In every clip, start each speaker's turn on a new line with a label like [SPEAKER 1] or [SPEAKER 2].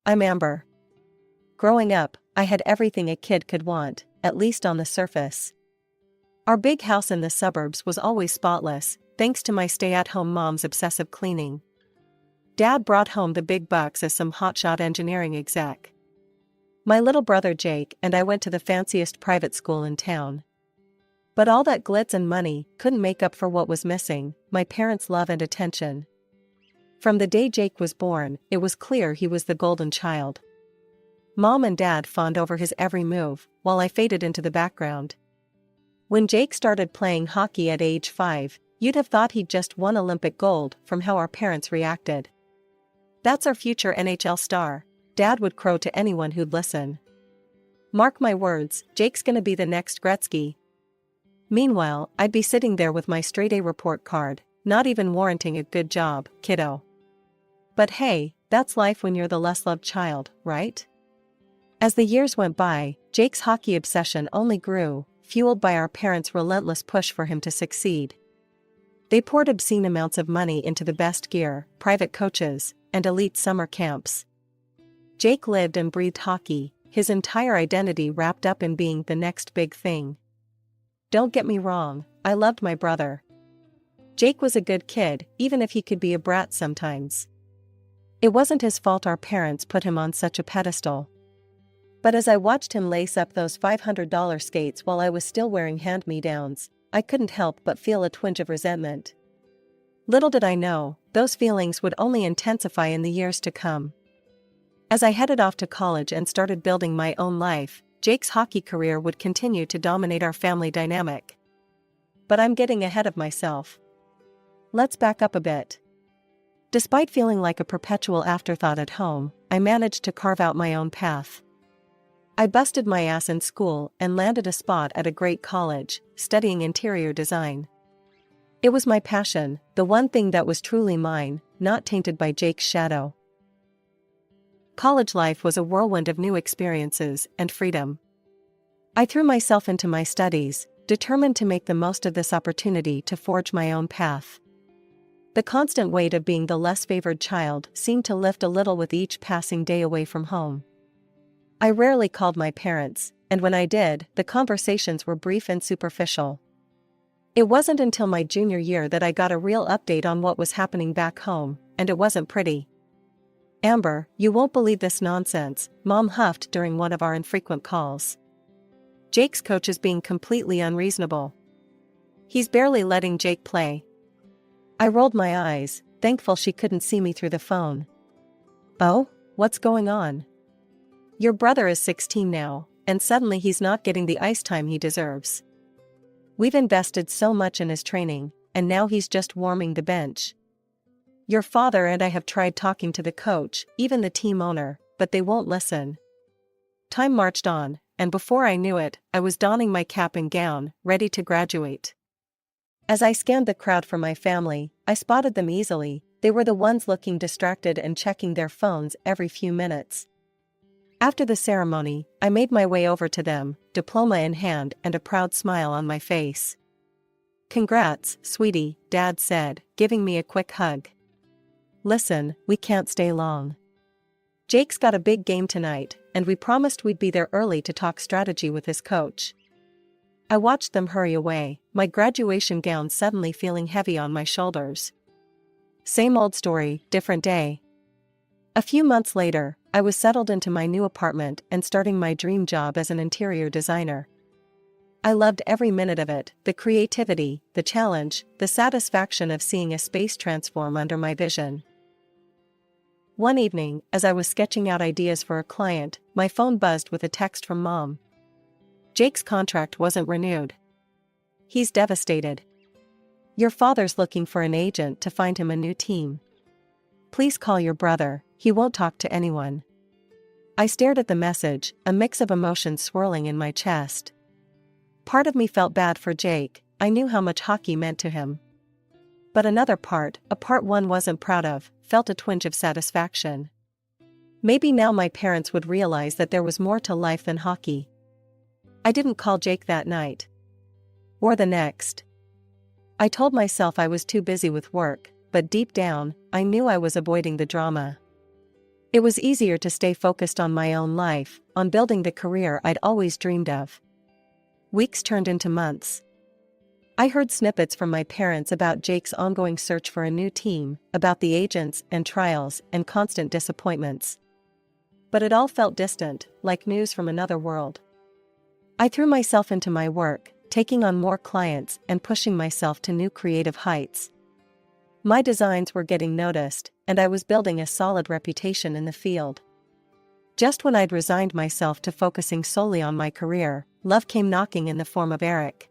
[SPEAKER 1] I'm Amber. Growing up, I had everything a kid could want, at least on the surface. Our big house in the suburbs was always spotless, thanks to my stay-at-home mom's obsessive cleaning. Dad brought home the big bucks as some hotshot engineering exec. My little brother Jake and I went to the fanciest private school in town. But all that glitz and money couldn't make up for what was missing: my parents' love and attention. From the day Jake was born, it was clear he was the golden child. Mom and Dad fawned over his every move, while I faded into the background. When Jake started playing hockey at age 5, you'd have thought he'd just won Olympic gold from how our parents reacted. "That's our future NHL star," Dad would crow to anyone who'd listen. "Mark my words, Jake's gonna be the next Gretzky." Meanwhile, I'd be sitting there with my straight-A report card, not even warranting a good job, kiddo. But hey, that's life when you're the less-loved child, right? As the years went by, Jake's hockey obsession only grew, fueled by our parents' relentless push for him to succeed. They poured obscene amounts of money into the best gear, private coaches, and elite summer camps. Jake lived and breathed hockey, his entire identity wrapped up in being the next big thing. Don't get me wrong, I loved my brother. Jake was a good kid, even if he could be a brat sometimes. It wasn't his fault our parents put him on such a pedestal. But as I watched him lace up those $500 skates while I was still wearing hand-me-downs, I couldn't help but feel a twinge of resentment. Little did I know, those feelings would only intensify in the years to come. As I headed off to college and started building my own life, Jake's hockey career would continue to dominate our family dynamic. But I'm getting ahead of myself. Let's back up a bit. Despite feeling like a perpetual afterthought at home, I managed to carve out my own path. I busted my ass in school and landed a spot at a great college, studying interior design. It was my passion, the one thing that was truly mine, not tainted by Jake's shadow. College life was a whirlwind of new experiences and freedom. I threw myself into my studies, determined to make the most of this opportunity to forge my own path. The constant weight of being the less favored child seemed to lift a little with each passing day away from home. I rarely called my parents, and when I did, the conversations were brief and superficial. It wasn't until my junior year that I got a real update on what was happening back home, and it wasn't pretty. "Amber, you won't believe this nonsense," Mom huffed during one of our infrequent calls. "Jake's coach is being completely unreasonable. He's barely letting Jake play." I rolled my eyes, thankful she couldn't see me through the phone. "Oh, what's going on? Your brother is 16 now, and suddenly he's not getting the ice time he deserves. We've invested so much in his training, and now he's just warming the bench. Your father and I have tried talking to the coach, even the team owner, but they won't listen." Time marched on, and before I knew it, I was donning my cap and gown, ready to graduate. As I scanned the crowd for my family, I spotted them easily. They were the ones looking distracted and checking their phones every few minutes. After the ceremony, I made my way over to them, diploma in hand and a proud smile on my face. "Congrats, sweetie," Dad said, giving me a quick hug. "Listen, we can't stay long. Jake's got a big game tonight, and we promised we'd be there early to talk strategy with his coach." I watched them hurry away, my graduation gown suddenly feeling heavy on my shoulders. Same old story, different day. A few months later, I was settled into my new apartment and starting my dream job as an interior designer. I loved every minute of it, the creativity, the challenge, the satisfaction of seeing a space transform under my vision. One evening, as I was sketching out ideas for a client, my phone buzzed with a text from Mom. "Jake's contract wasn't renewed. He's devastated. Your father's looking for an agent to find him a new team. Please call your brother, he won't talk to anyone." I stared at the message, a mix of emotions swirling in my chest. Part of me felt bad for Jake, I knew how much hockey meant to him. But another part, a part one wasn't proud of, felt a twinge of satisfaction. Maybe now my parents would realize that there was more to life than hockey. I didn't call Jake that night. Or the next. I told myself I was too busy with work, but deep down, I knew I was avoiding the drama. It was easier to stay focused on my own life, on building the career I'd always dreamed of. Weeks turned into months. I heard snippets from my parents about Jake's ongoing search for a new team, about the agents and trials and constant disappointments. But it all felt distant, like news from another world. I threw myself into my work, taking on more clients and pushing myself to new creative heights. My designs were getting noticed, and I was building a solid reputation in the field. Just when I'd resigned myself to focusing solely on my career, love came knocking in the form of Eric.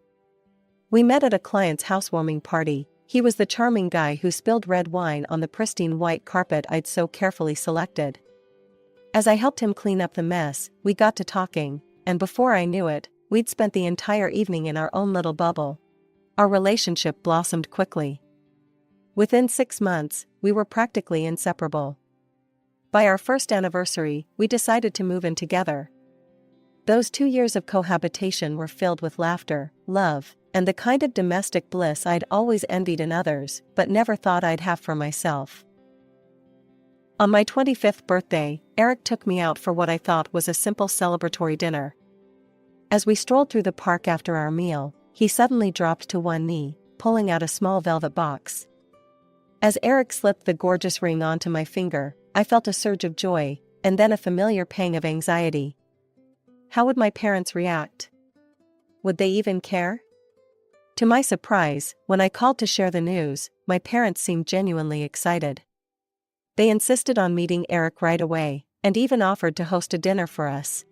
[SPEAKER 1] We met at a client's housewarming party. He was the charming guy who spilled red wine on the pristine white carpet I'd so carefully selected. As I helped him clean up the mess, we got to talking, and before I knew it, we'd spent the entire evening in our own little bubble. Our relationship blossomed quickly. Within 6 months, we were practically inseparable. By our first anniversary, we decided to move in together. Those 2 years of cohabitation were filled with laughter, love, and the kind of domestic bliss I'd always envied in others, but never thought I'd have for myself. On my 25th birthday, Eric took me out for what I thought was a simple celebratory dinner. As we strolled through the park after our meal, he suddenly dropped to one knee, pulling out a small velvet box. As Eric slipped the gorgeous ring onto my finger, I felt a surge of joy, and then a familiar pang of anxiety. How would my parents react? Would they even care? To my surprise, when I called to share the news, my parents seemed genuinely excited. They insisted on meeting Eric right away, and even offered to host a dinner for us.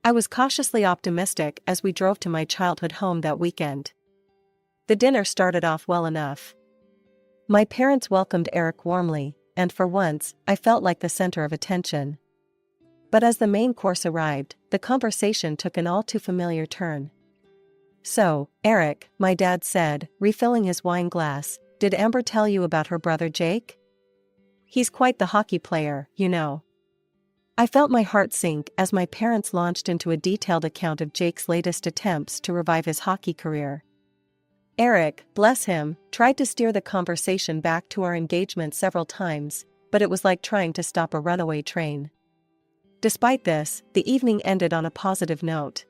[SPEAKER 1] I was cautiously optimistic as we drove to my childhood home that weekend. The dinner started off well enough. My parents welcomed Eric warmly, and for once, I felt like the center of attention. But as the main course arrived, the conversation took an all too familiar turn. "So, Eric," my dad said, refilling his wine glass, "did Amber tell you about her brother Jake? He's quite the hockey player, you know." I felt my heart sink as my parents launched into a detailed account of Jake's latest attempts to revive his hockey career. Eric, bless him, tried to steer the conversation back to our engagement several times, but it was like trying to stop a runaway train. Despite this, the evening ended on a positive note.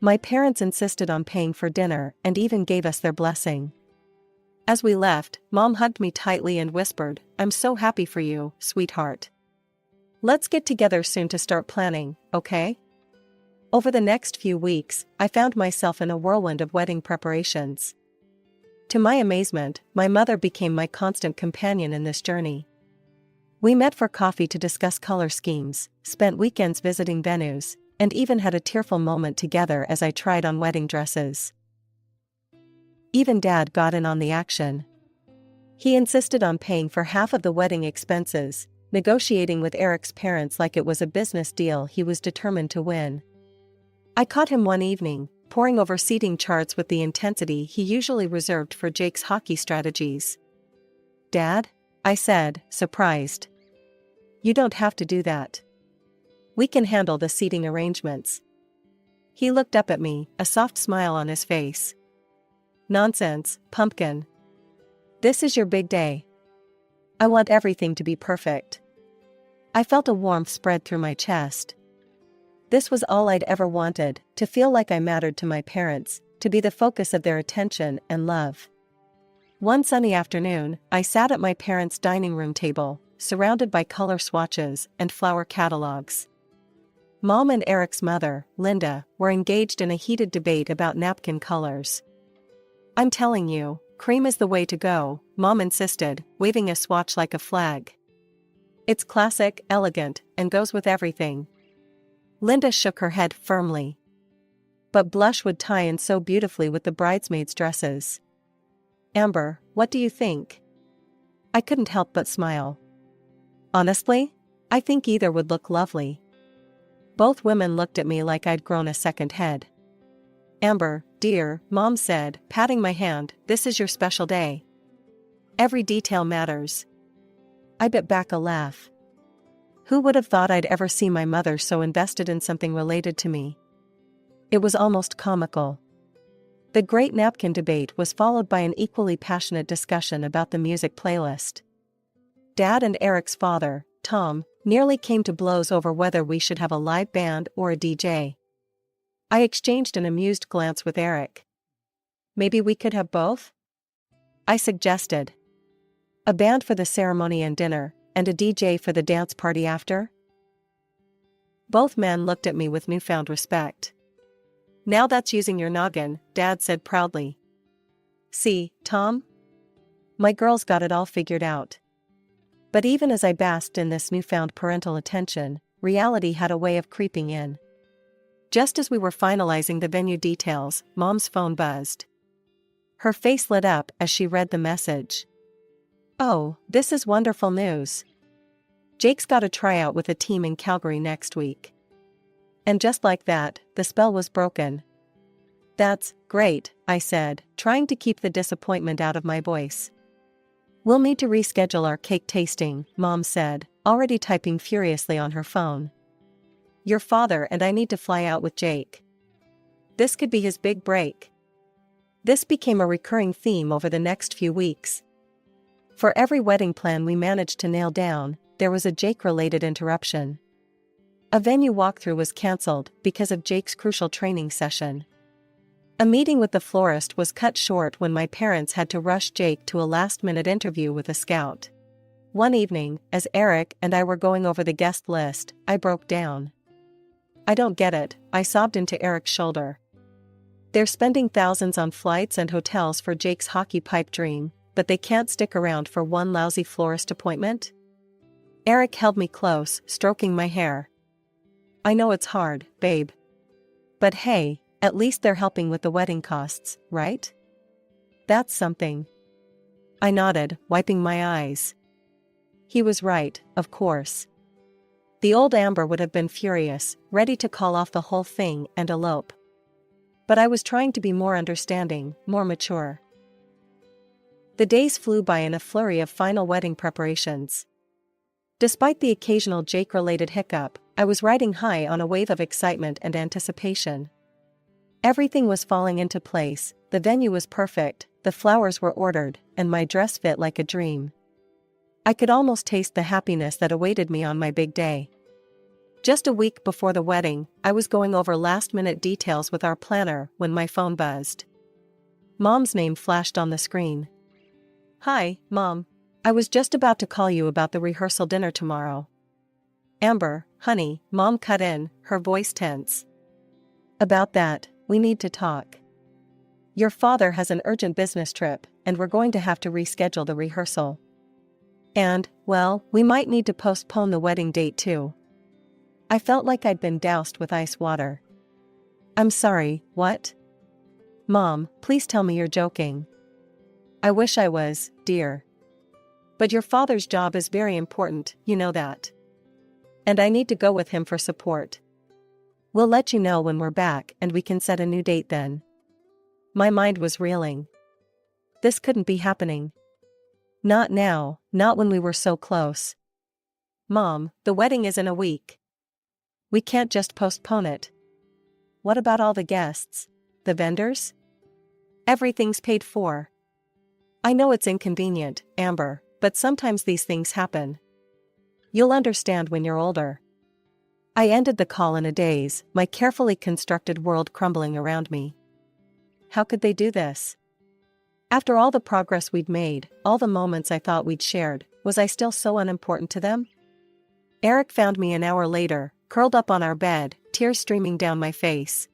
[SPEAKER 1] My parents insisted on paying for dinner and even gave us their blessing. As we left, Mom hugged me tightly and whispered, "I'm so happy for you, sweetheart. Let's get together soon to start planning, okay?" Over the next few weeks, I found myself in a whirlwind of wedding preparations. To my amazement, my mother became my constant companion in this journey. We met for coffee to discuss color schemes, spent weekends visiting venues, and even had a tearful moment together as I tried on wedding dresses. Even Dad got in on the action. He insisted on paying for half of the wedding expenses, negotiating with Eric's parents like it was a business deal he was determined to win. I caught him one evening, poring over seating charts with the intensity he usually reserved for Jake's hockey strategies. "Dad?" I said, surprised. "You don't have to do that. We can handle the seating arrangements." He looked up at me, a soft smile on his face. "Nonsense, pumpkin. This is your big day. I want everything to be perfect." I felt a warmth spread through my chest. This was all I'd ever wanted, to feel like I mattered to my parents, to be the focus of their attention and love. One sunny afternoon, I sat at my parents' dining room table, surrounded by color swatches and flower catalogs. Mom and Eric's mother, Linda, were engaged in a heated debate about napkin colors. "I'm telling you, cream is the way to go," Mom insisted, waving a swatch like a flag. "It's classic, elegant, and goes with everything." Linda shook her head firmly. "But blush would tie in so beautifully with the bridesmaids' dresses. Amber, what do you think?" I couldn't help but smile. "Honestly, I think either would look lovely." Both women looked at me like I'd grown a second head. "Amber, dear," Mom said, patting my hand, "this is your special day. Every detail matters." I bit back a laugh. Who would have thought I'd ever see my mother so invested in something related to me? It was almost comical. The great napkin debate was followed by an equally passionate discussion about the music playlist. Dad and Eric's father, Tom, nearly came to blows over whether we should have a live band or a DJ. I exchanged an amused glance with Eric. Maybe we could have both? I suggested. A band for the ceremony and dinner, and a DJ for the dance party after? Both men looked at me with newfound respect. Now that's using your noggin, Dad said proudly. See, Tom? My girls got it all figured out. But even as I basked in this newfound parental attention, reality had a way of creeping in. Just as we were finalizing the venue details, Mom's phone buzzed. Her face lit up as she read the message. Oh, this is wonderful news. Jake's got a tryout with a team in Calgary next week. And just like that, the spell was broken. That's great, I said, trying to keep the disappointment out of my voice. We'll need to reschedule our cake tasting, Mom said, already typing furiously on her phone. Your father and I need to fly out with Jake. This could be his big break. This became a recurring theme over the next few weeks. For every wedding plan we managed to nail down, there was a Jake-related interruption. A venue walkthrough was cancelled because of Jake's crucial training session. A meeting with the florist was cut short when my parents had to rush Jake to a last-minute interview with a scout. One evening, as Eric and I were going over the guest list, I broke down. I don't get it, I sobbed into Eric's shoulder. They're spending thousands on flights and hotels for Jake's hockey pipe dream, but they can't stick around for one lousy florist appointment? Eric held me close, stroking my hair. I know it's hard, babe. But hey, at least they're helping with the wedding costs, right? That's something. I nodded, wiping my eyes. He was right, of course. The old Amber would have been furious, ready to call off the whole thing and elope. But I was trying to be more understanding, more mature. The days flew by in a flurry of final wedding preparations. Despite the occasional Jake-related hiccup, I was riding high on a wave of excitement and anticipation. Everything was falling into place, the venue was perfect, the flowers were ordered, and my dress fit like a dream. I could almost taste the happiness that awaited me on my big day. Just a week before the wedding, I was going over last-minute details with our planner when my phone buzzed. Mom's name flashed on the screen. Hi, Mom. I was just about to call you about the rehearsal dinner tomorrow. Amber, honey, Mom cut in, her voice tense. About that, we need to talk. Your father has an urgent business trip, and we're going to have to reschedule the rehearsal. And, well, we might need to postpone the wedding date too. I felt like I'd been doused with ice water. I'm sorry, what? Mom, please tell me you're joking. I wish I was, dear. But your father's job is very important, you know that. And I need to go with him for support. We'll let you know when we're back and we can set a new date then. My mind was reeling. This couldn't be happening. Not now, not when we were so close. Mom, the wedding is in a week. We can't just postpone it. What about all the guests? The vendors? Everything's paid for. I know it's inconvenient, Amber, but sometimes these things happen. You'll understand when you're older. I ended the call in a daze, my carefully constructed world crumbling around me. How could they do this? After all the progress we'd made, all the moments I thought we'd shared, was I still so unimportant to them? Eric found me an hour later, curled up on our bed, tears streaming down my face.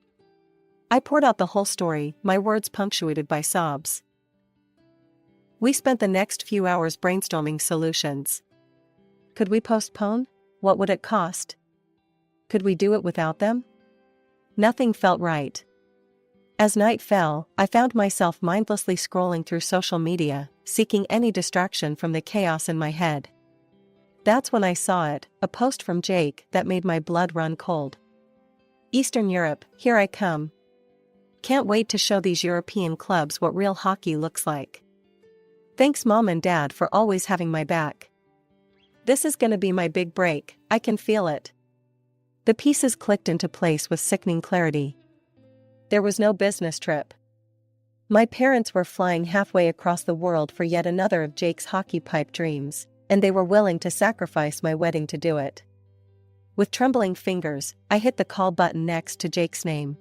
[SPEAKER 1] I poured out the whole story, my words punctuated by sobs. We spent the next few hours brainstorming solutions. Could we postpone? What would it cost? Could we do it without them? Nothing felt right. As night fell, I found myself mindlessly scrolling through social media, seeking any distraction from the chaos in my head. That's when I saw it, a post from Jake that made my blood run cold. Eastern Europe, here I come. Can't wait to show these European clubs what real hockey looks like. Thanks Mom and Dad for always having my back. This is gonna be my big break, I can feel it. The pieces clicked into place with sickening clarity. There was no business trip. My parents were flying halfway across the world for yet another of Jake's hockey pipe dreams, and they were willing to sacrifice my wedding to do it. With trembling fingers, I hit the call button next to Jake's name.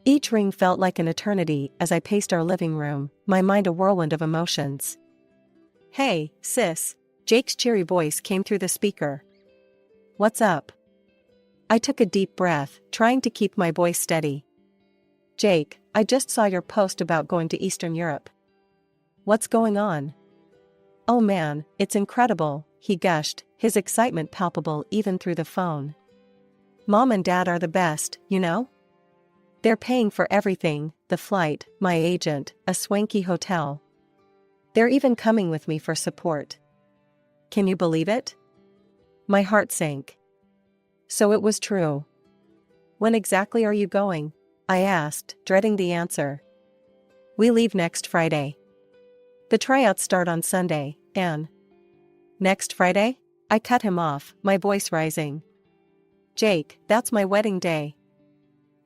[SPEAKER 1] Each ring felt like an eternity as I paced our living room, my mind a whirlwind of emotions. "Hey, sis," Jake's cheery voice came through the speaker. "What's up?" I took a deep breath, trying to keep my voice steady. "Jake, I just saw your post about going to Eastern Europe. What's going on?" "Oh man, it's incredible," he gushed, his excitement palpable even through the phone. "Mom and Dad are the best, you know? They're paying for everything, the flight, my agent, a swanky hotel. They're even coming with me for support. Can you believe it?" My heart sank. So it was true. "When exactly are you going?" I asked, dreading the answer. "We leave next Friday. The tryouts start on Sunday, and..." "Next Friday?" I cut him off, my voice rising. "Jake, that's my wedding day."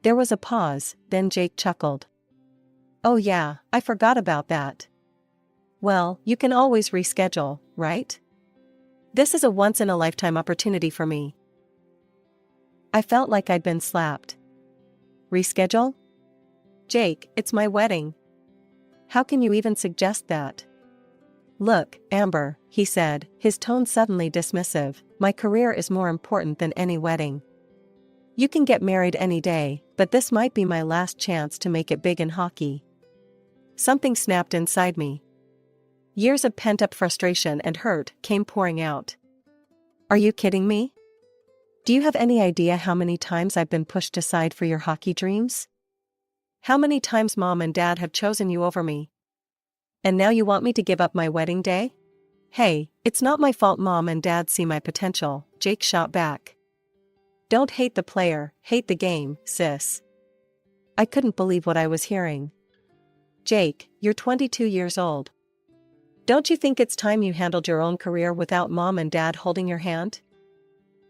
[SPEAKER 1] There was a pause, then Jake chuckled. "Oh yeah, I forgot about that. Well, you can always reschedule, right? This is a once-in-a-lifetime opportunity for me." I felt like I'd been slapped. "Reschedule? Jake, it's my wedding. How can you even suggest that?" "Look, Amber," he said, his tone suddenly dismissive, "my career is more important than any wedding. You can get married any day, but this might be my last chance to make it big in hockey." Something snapped inside me. Years of pent-up frustration and hurt came pouring out. "Are you kidding me? Do you have any idea how many times I've been pushed aside for your hockey dreams? How many times Mom and Dad have chosen you over me? And now you want me to give up my wedding day?" "Hey, it's not my fault Mom and Dad see my potential," Jake shot back. "Don't hate the player, hate the game, sis." I couldn't believe what I was hearing. "Jake, you're 22 years old. Don't you think it's time you handled your own career without Mom and Dad holding your hand?"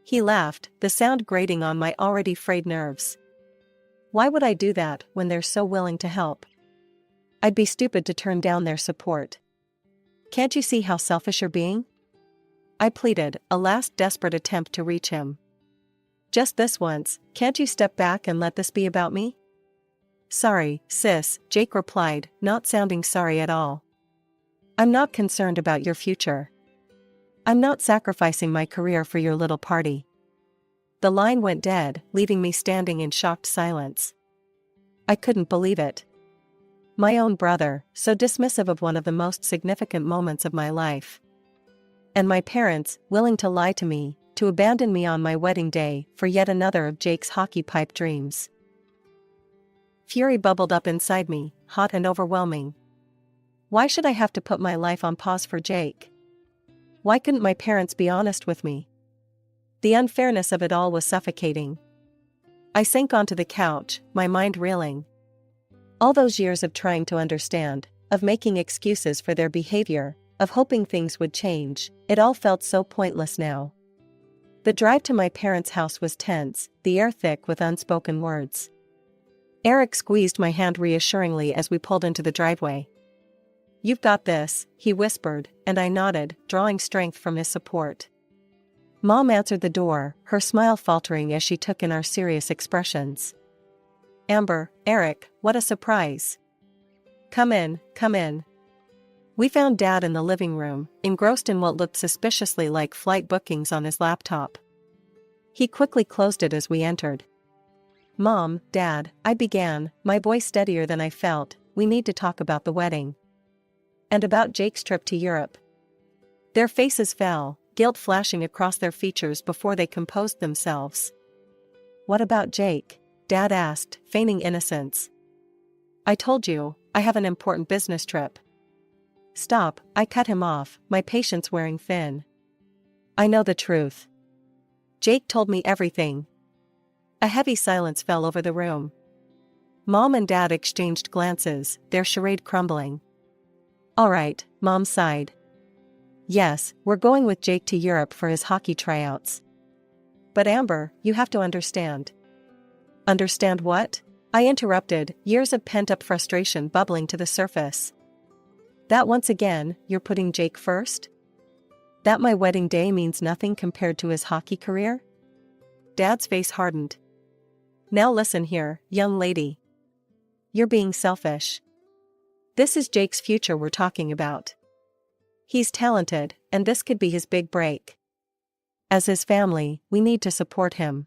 [SPEAKER 1] He laughed, the sound grating on my already frayed nerves. Why would I do that when they're so willing to help? I'd be stupid to turn down their support. "Can't you see how selfish you're being?" I pleaded, a last desperate attempt to reach him. "Just this once, can't you step back and let this be about me?" "Sorry, sis," Jake replied, not sounding sorry at all. "I'm not concerned about your future. I'm not sacrificing my career for your little party." The line went dead, leaving me standing in shocked silence. I couldn't believe it. My own brother, so dismissive of one of the most significant moments of my life. And my parents, willing to lie to me, to abandon me on my wedding day for yet another of Jake's hockey pipe dreams. Fury bubbled up inside me, hot and overwhelming. Why should I have to put my life on pause for Jake? Why couldn't my parents be honest with me? The unfairness of it all was suffocating. I sank onto the couch, my mind reeling. All those years of trying to understand, of making excuses for their behavior, of hoping things would change, it all felt so pointless now. The drive to my parents' house was tense, the air thick with unspoken words. Eric squeezed my hand reassuringly as we pulled into the driveway. "You've got this," he whispered, and I nodded, drawing strength from his support. Mom answered the door, her smile faltering as she took in our serious expressions. "Amber, Eric, what a surprise. Come in, come in." We found Dad in the living room, engrossed in what looked suspiciously like flight bookings on his laptop. He quickly closed it as we entered. "Mom, Dad," I began, my voice steadier than I felt, "we need to talk about the wedding. And about Jake's trip to Europe." Their faces fell, guilt flashing across their features before they composed themselves. "What about Jake?" Dad asked, feigning innocence. "I told you, I have an important business trip." "Stop," I cut him off, my patience wearing thin. "I know the truth. Jake told me everything." A heavy silence fell over the room. Mom and Dad exchanged glances, their charade crumbling. "All right," Mom sighed. "Yes, we're going with Jake to Europe for his hockey tryouts. But Amber, you have to understand." "Understand what?" I interrupted, years of pent-up frustration bubbling to the surface. "That once again, you're putting Jake first?" That my wedding day means nothing compared to his hockey career? Dad's face hardened. Now listen here, young lady. You're being selfish. This is Jake's future we're talking about. He's talented, and this could be his big break. As his family, we need to support him.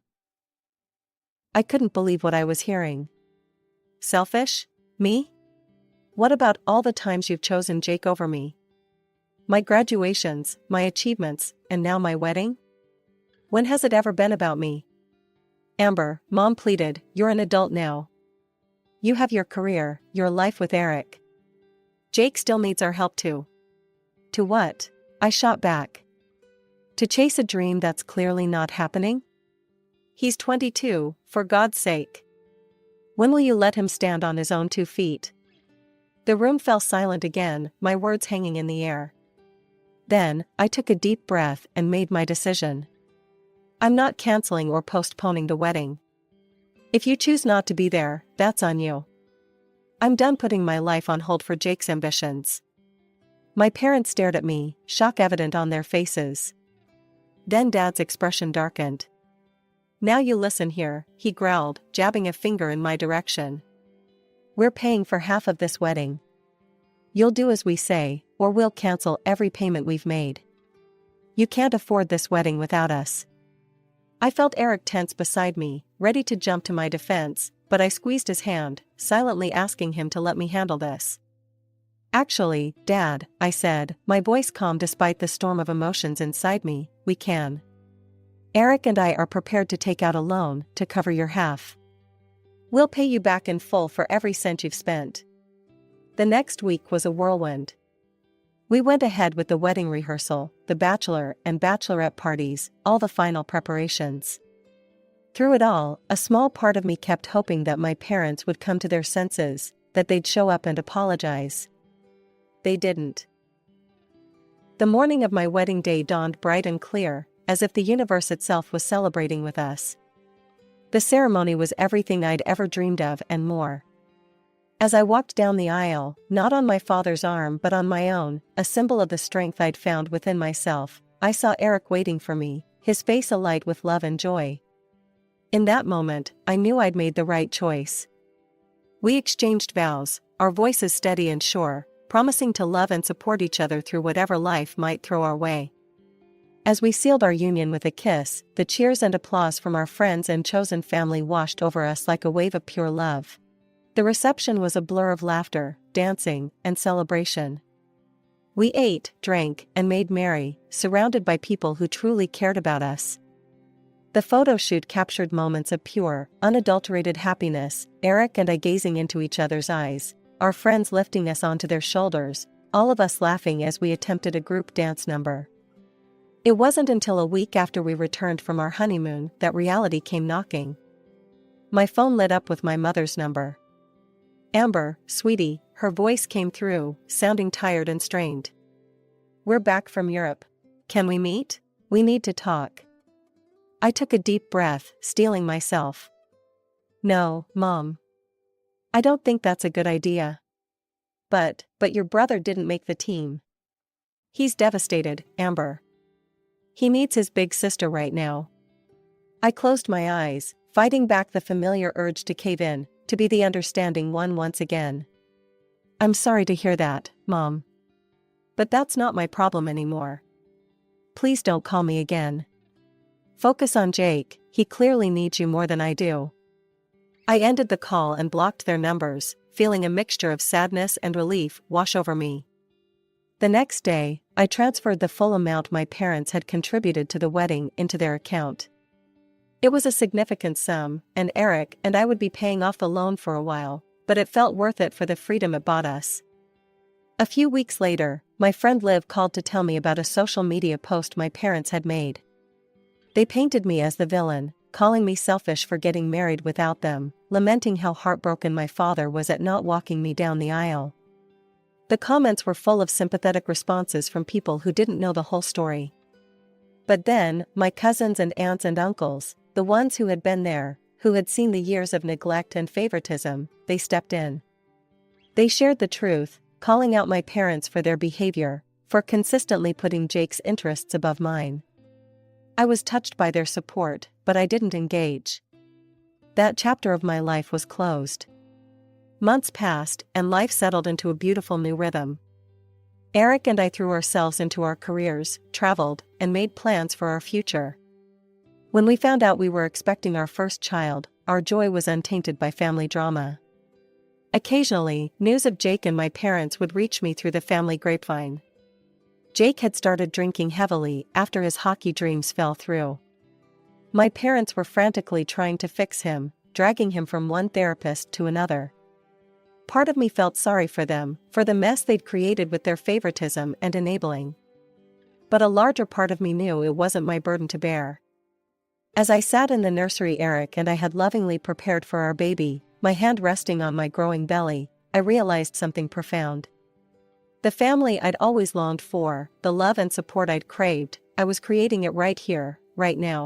[SPEAKER 1] I couldn't believe what I was hearing. Selfish? Me? What about all the times you've chosen Jake over me? My graduations, my achievements, and now my wedding? When has it ever been about me? Amber, Mom pleaded, you're an adult now. You have your career, your life with Eric. Jake still needs our help too. To what? I shot back. To chase a dream that's clearly not happening? He's 22, for God's sake. When will you let him stand on his own 2 feet? The room fell silent again, my words hanging in the air. Then, I took a deep breath and made my decision. I'm not canceling or postponing the wedding. If you choose not to be there, that's on you. I'm done putting my life on hold for Jake's ambitions. My parents stared at me, shock evident on their faces. Then Dad's expression darkened. Now you listen here, he growled, jabbing a finger in my direction. We're paying for half of this wedding. You'll do as we say, or we'll cancel every payment we've made. You can't afford this wedding without us. I felt Eric tense beside me, ready to jump to my defense, but I squeezed his hand, silently asking him to let me handle this. Actually, Dad, I said, my voice calm despite the storm of emotions inside me, we can. Eric and I are prepared to take out a loan to cover your half. We'll pay you back in full for every cent you've spent. The next week was a whirlwind. We went ahead with the wedding rehearsal, the bachelor and bachelorette parties, all the final preparations. Through it all, a small part of me kept hoping that my parents would come to their senses, that they'd show up and apologize. They didn't. The morning of my wedding day dawned bright and clear, as if the universe itself was celebrating with us. The ceremony was everything I'd ever dreamed of and more. As I walked down the aisle, not on my father's arm but on my own, a symbol of the strength I'd found within myself, I saw Eric waiting for me, his face alight with love and joy. In that moment, I knew I'd made the right choice. We exchanged vows, our voices steady and sure, promising to love and support each other through whatever life might throw our way. As we sealed our union with a kiss, the cheers and applause from our friends and chosen family washed over us like a wave of pure love. The reception was a blur of laughter, dancing, and celebration. We ate, drank, and made merry, surrounded by people who truly cared about us. The photo shoot captured moments of pure, unadulterated happiness, Eric and I gazing into each other's eyes, our friends lifting us onto their shoulders, all of us laughing as we attempted a group dance number. It wasn't until a week after we returned from our honeymoon that reality came knocking. My phone lit up with my mother's number. Amber, sweetie, her voice came through, sounding tired and strained. We're back from Europe. Can we meet? We need to talk. I took a deep breath, steeling myself. No, Mom. I don't think that's a good idea. But your brother didn't make the team. He's devastated, Amber. He needs his big sister right now. I closed my eyes, fighting back the familiar urge to cave in, to be the understanding one once again. I'm sorry to hear that, Mom. But that's not my problem anymore. Please don't call me again. Focus on Jake, he clearly needs you more than I do. I ended the call and blocked their numbers, feeling a mixture of sadness and relief wash over me. The next day, I transferred the full amount my parents had contributed to the wedding into their account. It was a significant sum, and Eric and I would be paying off the loan for a while, but it felt worth it for the freedom it bought us. A few weeks later, my friend Liv called to tell me about a social media post my parents had made. They painted me as the villain, calling me selfish for getting married without them, lamenting how heartbroken my father was at not walking me down the aisle. The comments were full of sympathetic responses from people who didn't know the whole story. But then, my cousins and aunts and uncles, the ones who had been there, who had seen the years of neglect and favoritism, they stepped in. They shared the truth, calling out my parents for their behavior, for consistently putting Jake's interests above mine. I was touched by their support, but I didn't engage. That chapter of my life was closed. Months passed, and life settled into a beautiful new rhythm. Eric and I threw ourselves into our careers, traveled, and made plans for our future. When we found out we were expecting our first child, our joy was untainted by family drama. Occasionally, news of Jake and my parents would reach me through the family grapevine. Jake had started drinking heavily after his hockey dreams fell through. My parents were frantically trying to fix him, dragging him from one therapist to another. Part of me felt sorry for them, for the mess they'd created with their favoritism and enabling. But a larger part of me knew it wasn't my burden to bear. As I sat in the nursery Eric and I had lovingly prepared for our baby, my hand resting on my growing belly, I realized something profound. The family I'd always longed for, the love and support I'd craved, I was creating it right here, right now.